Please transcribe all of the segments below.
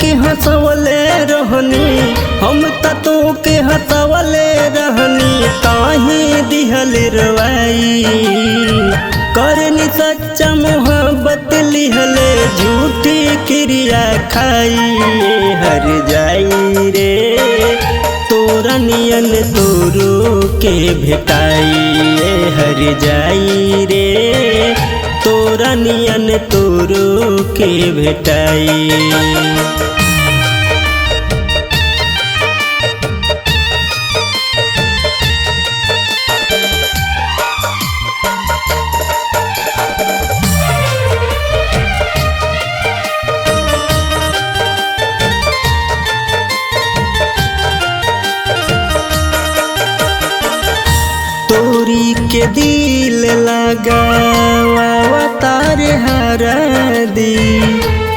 के हंसवले रहनी, हम तो के हंसवले रहनी, काहे दिहल रवाई। करनी सच्चा मोहब्बत लिहले, झूठी क्रिया खाई। हर जाई रे तोरा नियन तोरो के भेटाई। हर जाई रे तोरा नियन तोरो के भेटाई। तोरी के दिल लगावा तारे हरा दी,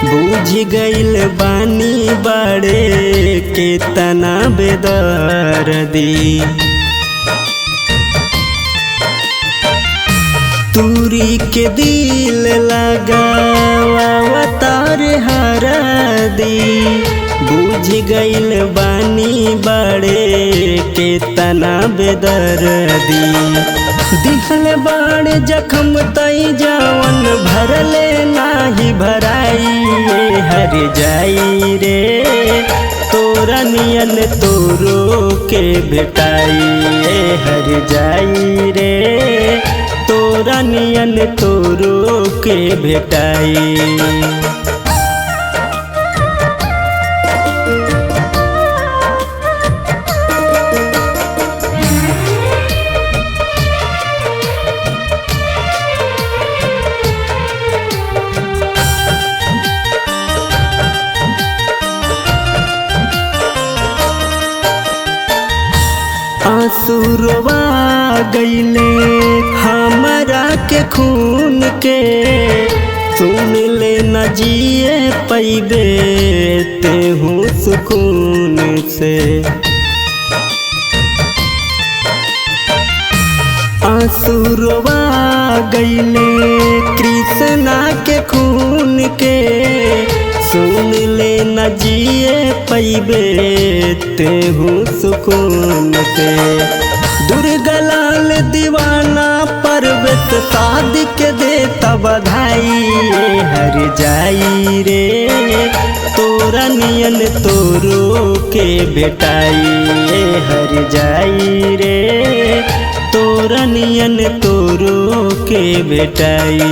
बुझ गइल बानी बड़े के तना बेदर्दी। तोरी के दिल लगावा तारे हरा दी, बुझ गइल बानी बड़े के तना बेदर्दी। दिखल बाड़े जखम तई जवन भरले नाही भराई। हर जाई रे तोरा नियन तोरो के भेटाई। हर जाई रे तोरा नियन तोरो के भेटाई। आंसुरवा गइले हमरा के खून के, सुन ले न जिए पैबे तेहू सुकून से। आंसुरवा गइले कृष्णा के खून के, सुन ले न जिए पैबे तेहू सुकून से। दुर्गलाल दीवाना पर्वत शादी के देता बधाई। हर जाई रे तोरा नियन तोरो के भेटाई। हर जाई रे तोरा नियन तोरो के भेटाई।